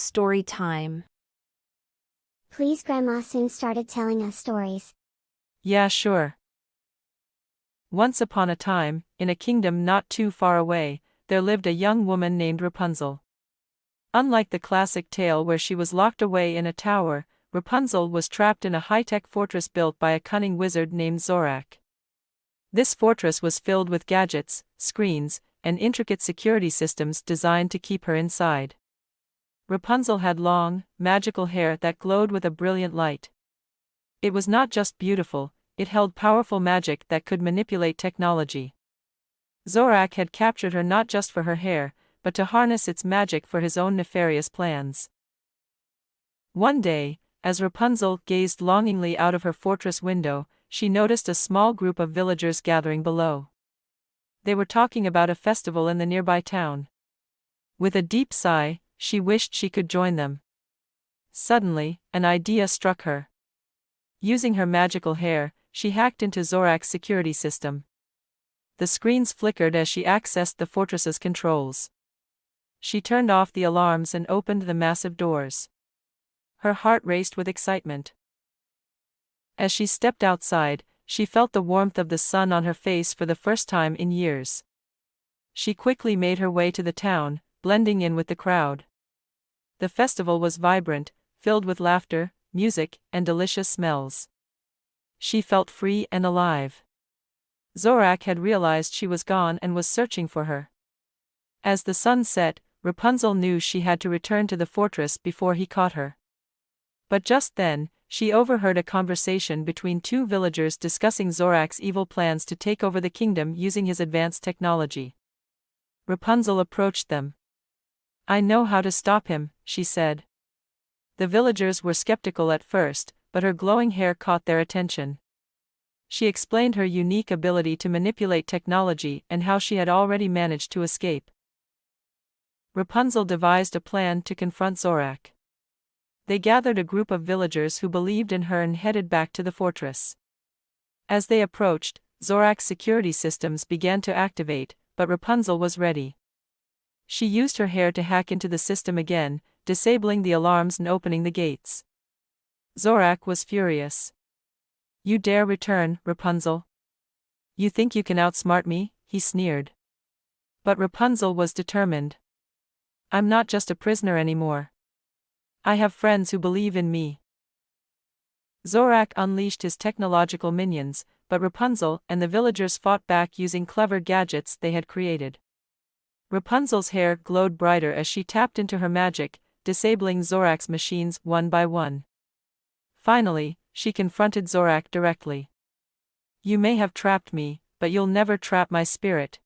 story time. Please, Grandma soon started telling us stories. Yeah, sure. Once upon a time, in a kingdom not too far away, there lived a young woman named Rapunzel. Unlike the classic tale where she was locked away in a tower, Rapunzel was trapped in a high-tech fortress built by a cunning wizard named Zorak. This fortress was filled with gadgets, screens, and intricate security systems designed to keep her inside. Rapunzel had long, magical hair that glowed with a brilliant light. It was not just beautiful, it held powerful magic that could manipulate technology. Zorak had captured her not just for her hair, but to harness its magic for his own nefarious plans. One day, as Rapunzel gazed longingly out of her fortress window, she noticed a small group of villagers gathering below. They were talking about a festival in the nearby town. With a deep sigh, she wished she could join them. Suddenly, an idea struck her. Using her magical hair, she hacked into Zorak's security system. The screens flickered as she accessed the fortress's controls. She turned off the alarms and opened the massive doors. Her heart raced with excitement. As she stepped outside, she felt the warmth of the sun on her face for the first time in years. She quickly made her way to the town, blending in with the crowd. The festival was vibrant, filled with laughter, music, and delicious smells. She felt free and alive. Zorak had realized she was gone and was searching for her. As the sun set, Rapunzel knew she had to return to the fortress before he caught her. But just then, she overheard a conversation between two villagers discussing Zorak's evil plans to take over the kingdom using his advanced technology. Rapunzel approached them. "I know how to stop him," she said. The villagers were skeptical at first, but her glowing hair caught their attention. She explained her unique ability to manipulate technology and how she had already managed to escape. Rapunzel devised a plan to confront Zorak. They gathered a group of villagers who believed in her and headed back to the fortress. As they approached, Zorak's security systems began to activate, but Rapunzel was ready. She used her hair to hack into the system again, disabling the alarms and opening the gates. Zorak was furious. "You dare return, Rapunzel? You think you can outsmart me?" he sneered. But Rapunzel was determined. "I'm not just a prisoner anymore. I have friends who believe in me." Zorak unleashed his technological minions, but Rapunzel and the villagers fought back using clever gadgets they had created. Rapunzel's hair glowed brighter as she tapped into her magic, disabling Zorak's machines one by one. Finally, she confronted Zorak directly. "You may have trapped me, but you'll never trap my spirit."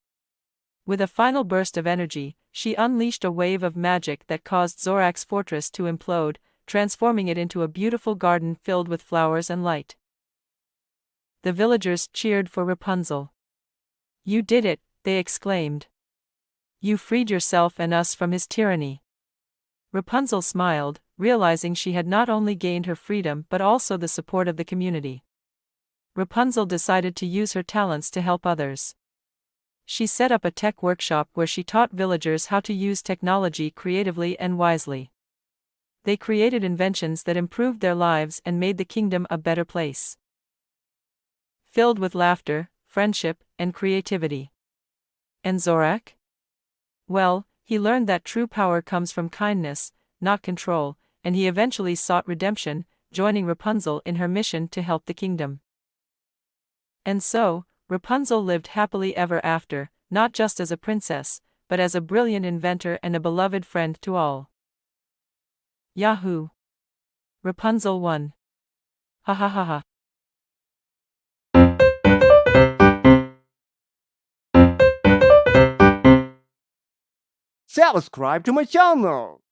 With a final burst of energy, she unleashed a wave of magic that caused Zorak's fortress to implode, transforming it into a beautiful garden filled with flowers and light. The villagers cheered for Rapunzel. "You did it," they exclaimed. "You freed yourself and us from his tyranny." Rapunzel smiled, realizing she had not only gained her freedom but also the support of the community. Rapunzel decided to use her talents to help others. She set up a tech workshop where she taught villagers how to use technology creatively and wisely. They created inventions that improved their lives and made the kingdom a better place. Filled with laughter, friendship, and creativity. And Zorak? Well, he learned that true power comes from kindness, not control, and he eventually sought redemption, joining Rapunzel in her mission to help the kingdom. And so, Rapunzel lived happily ever after, not just as a princess, but as a brilliant inventor and a beloved friend to all. Yahoo! Rapunzel won. Ha ha ha ha. Subscribe to my channel.